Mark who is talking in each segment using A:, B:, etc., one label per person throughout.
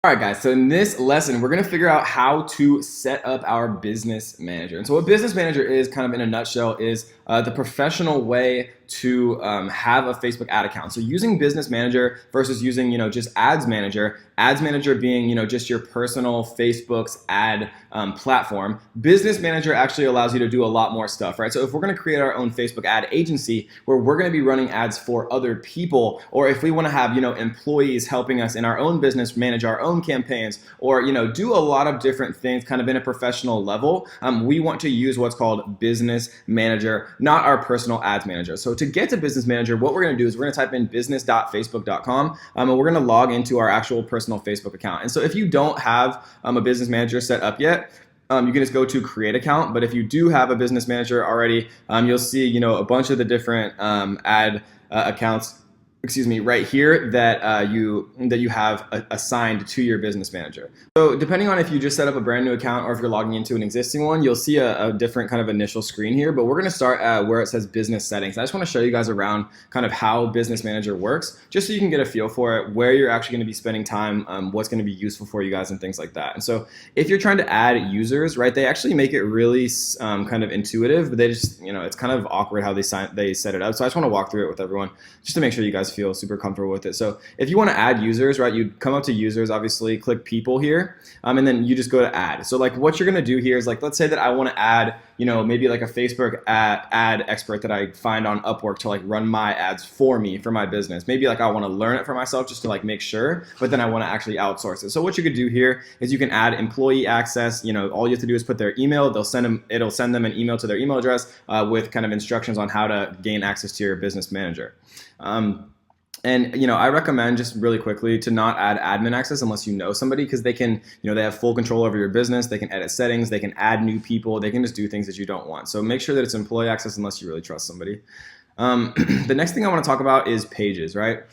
A: All right, guys, so in this lesson, we're going to figure out how to set up our business manager. And so what business manager is, kind of in a nutshell, is the professional way to have a Facebook ad account. So using business manager versus using, just ads manager being, just your personal Facebook's ad platform. Business manager actually allows you to do a lot more stuff, right? So if we're going to create our own Facebook ad agency where we're going to be running ads for other people, or if we want to have, employees helping us in our own business manage our own campaigns, or, do a lot of different things kind of in a professional level, we want to use what's called business manager, not our personal ads manager. So to get to business manager, what we're going to do is we're going to type in business.facebook.com and we're going to log into our actual personal Facebook account. And so if you don't have a business manager set up yet, you can just go to create account. But if you do have a business manager already, you'll see, a bunch of the different ad accounts right here that you have assigned to your business manager. So depending on if you just set up a brand new account or if you're logging into an existing one, you'll see a different kind of initial screen here, but we're going to start at where it says business settings. I just want to show you guys around kind of how business manager works, just so you can get a feel for it, where you're actually going to be spending time, what's going to be useful for you guys and things like that. And so if you're trying to add users, right, they actually make it really kind of intuitive, but they just, it's kind of awkward how they set it up. So I just want to walk through it with everyone just to make sure you guys feel super comfortable with it. So if you want to add users, right, you come up to users, obviously click people here, and then you just go to add. So like what you're going to do here is, like, let's say that I want to add, maybe like a Facebook ad expert that I find on Upwork to like run my ads for me for my business. Maybe like I want to learn it for myself just to like make sure, but then I want to actually outsource it. So what you could do here is you can add employee access. All you have to do is put their email. It'll send them an email to their email address with kind of instructions on how to gain access to your business manager. And I recommend, just really quickly, to not add admin access unless you know somebody, because they can, they have full control over your business. They can edit settings, they can add new people, they can just do things that you don't want. So make sure that it's employee access unless you really trust somebody. The next thing I want to talk about is pages, right?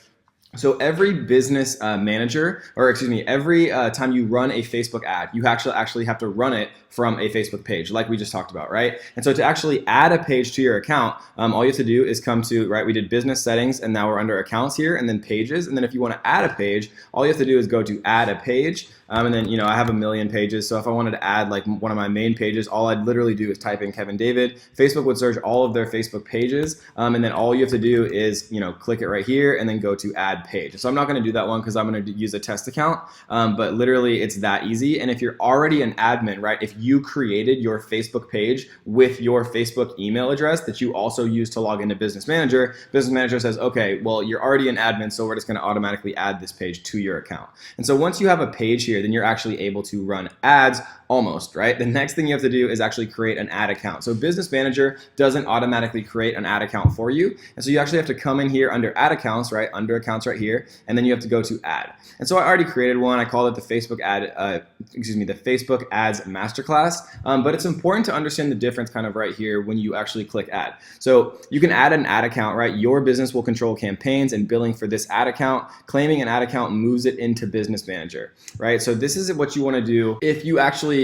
A: So every business manager, or every time you run a Facebook ad, you actually have to run it from a Facebook page, like we just talked about, right? And so to actually add a page to your account, all you have to do is come to, right, we did business settings, and now we're under accounts here, and then pages. And then if you want to add a page, all you have to do is go to add a page. And then, I have a million pages. So if I wanted to add like one of my main pages, all I'd literally do is type in Kevin David. Facebook would search all of their Facebook pages. And then all you have to do is, click it right here and then go to add page. So I'm not going to do that one because I'm going to use a test account. But literally it's that easy. And if you're already an admin, right, if you created your Facebook page with your Facebook email address that you also use to log into Business Manager says, okay, well, you're already an admin, so we're just going to automatically add this page to your account. And so once you have a page here, then you're actually able to run ads almost, right? The next thing you have to do is actually create an ad account. So Business Manager doesn't automatically create an ad account for you. And so you actually have to come in here under ad accounts, right? Under accounts right here. And then you have to go to add. And so I already created one. I called it the Facebook Ads Masterclass. But it's important to understand the difference kind of right here when you actually click add. So you can add an ad account, right? Your business will control campaigns and billing for this ad account. Claiming an ad account moves it into Business Manager, right? So this is what you want to do if you actually,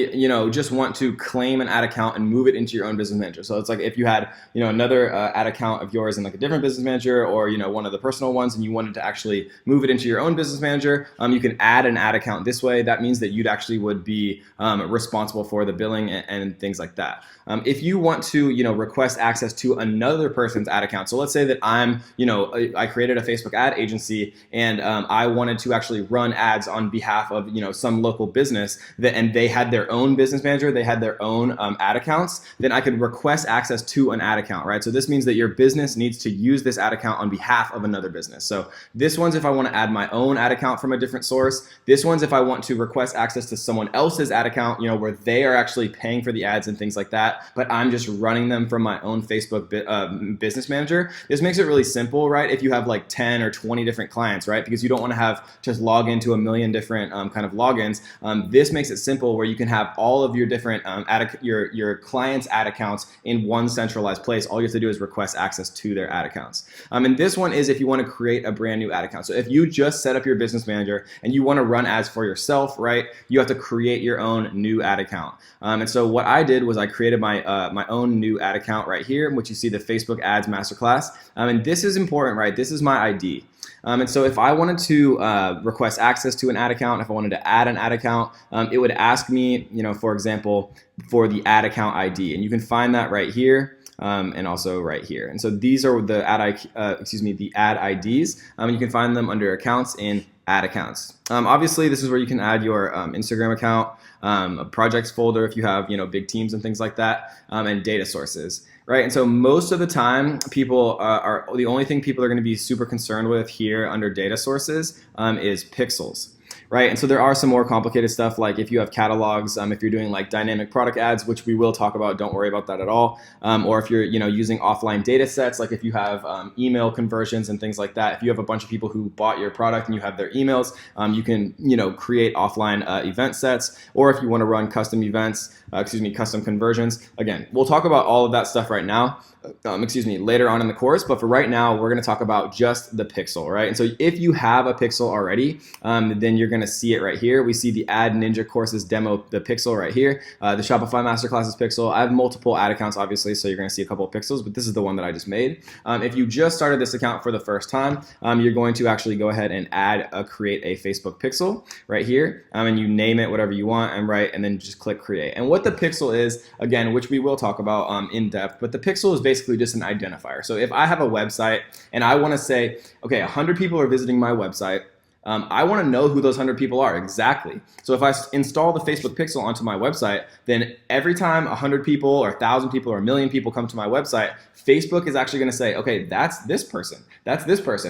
A: just want to claim an ad account and move it into your own Business Manager. So it's like if you had, another ad account of yours in like a different Business Manager, or, one of the personal ones, and you wanted to actually move it into your own Business Manager, you can add an ad account this way. That means that you'd actually would be responsible for the billing and things like that. If you want to, request access to another person's ad account. So let's say that I'm, I created a Facebook ad agency and I wanted to actually run ads on behalf of, some local business and they had their own business manager, they had their own ad accounts, then I could request access to an ad account, right? So this means that your business needs to use this ad account on behalf of another business. So this one's if I want to add my own ad account from a different source. This one's if I want to request access to someone else's ad account, where they are actually paying for the ads and things like that, but I'm just running them from my own Facebook business manager. This makes it really simple, right? If you have like 10 or 20 different clients, right? Because you don't want to have just log into a million different kind of logins. This makes it simple where you can have all of your different your clients' ad accounts in one centralized place. All you have to do is request access to their ad accounts. And this one is if you want to create a brand new ad account. So if you just set up your business manager and you want to run ads for yourself, right, you have to create your own new ad account. And so what I did was I created my own new ad account right here, which you see the Facebook Ads Masterclass. And this is important, right? This is my ID. And so if I wanted to request access to an ad account, if I wanted to add an ad account, it would ask me, for example, for the ad account ID. And you can find that right here. And also right here. And so these are the the ad IDs. You can find them under accounts in ad accounts. Obviously, this is where you can add your Instagram account, a projects folder if you have big teams and things like that, and data sources. Right, and so most of the time, people are the only thing people are going to be super concerned with here under data sources is pixels. Right, and so there are some more complicated stuff, like if you have catalogs, if you're doing like dynamic product ads, which we will talk about, don't worry about that at all, or if you're using offline data sets, like if you have email conversions and things like that. If you have a bunch of people who bought your product and you have their emails, you can create offline event sets, or if you want to run custom events, custom conversions. Again, we'll talk about all of that stuff right now. Later on in the course, but for right now, we're going to talk about just the pixel, right? And so if you have a pixel already, then you're going to see it right here. We see the Ad Ninja courses demo the pixel right here. The Shopify Masterclasses pixel. I have multiple ad accounts, obviously, so you're going to see a couple of pixels, but this is the one that I just made. If you just started this account for the first time, you're going to actually go ahead and create a Facebook pixel right here, and you name it whatever you want, and then just click create. And what the pixel is, again, which we will talk about in depth, but the pixel is basically just an identifier. So if I have a website and I want to say, okay, 100 people are visiting my website, I want to know who those 100 people are exactly. So if I install the Facebook pixel onto my website, then every time 100 people or 1,000 people or 1,000,000 people come to my website, Facebook is actually going to say, okay, that's this person,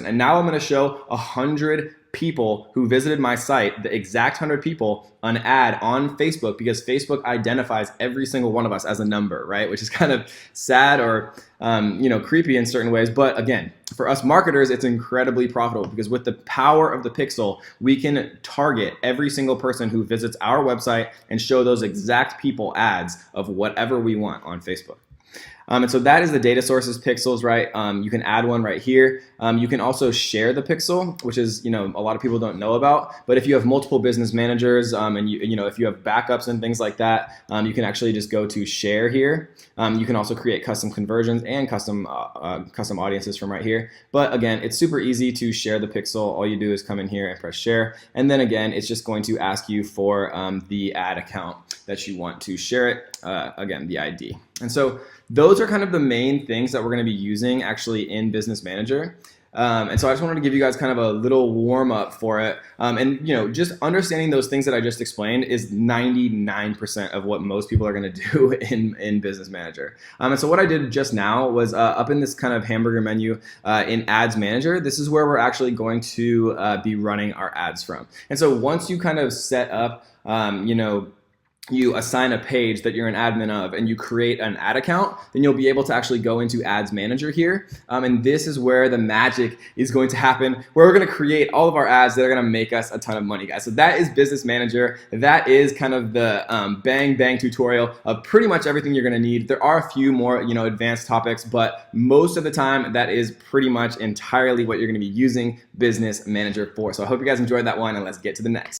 A: and now I'm going to show 100 people who visited my site, the exact 100 people, an ad on Facebook, because Facebook identifies every single one of us as a number, right? Which is kind of sad or creepy in certain ways. But again, for us marketers, it's incredibly profitable because with the power of the pixel, we can target every single person who visits our website and show those exact people ads of whatever we want on Facebook. And so that is the data sources pixels, right? You can add one right here. You can also share the pixel, which is, a lot of people don't know about. But if you have multiple business managers and if you have backups and things like that, you can actually just go to share here. You can also create custom conversions and custom audiences from right here. But again, it's super easy to share the pixel. All you do is come in here and press share. And then again, it's just going to ask you for the ad account that you want to share it. Again, the ID. And so those are kind of the main things that we're going to be using actually in Business Manager. And so I just wanted to give you guys kind of a little warm up for it. And just understanding those things that I just explained is 99% of what most people are going to do in Business Manager. And so what I did just now was up in this kind of hamburger menu in Ads Manager, this is where we're actually going to be running our ads from. And so once you kind of set up, you assign a page that you're an admin of and you create an ad account, then you'll be able to actually go into Ads Manager here. And this is where the magic is going to happen, where we're going to create all of our ads that are going to make us a ton of money, guys. So that is Business Manager. That is kind of the bang tutorial of pretty much everything you're going to need. There are a few more, advanced topics, but most of the time that is pretty much entirely what you're going to be using Business Manager for. So I hope you guys enjoyed that one, and let's get to the next.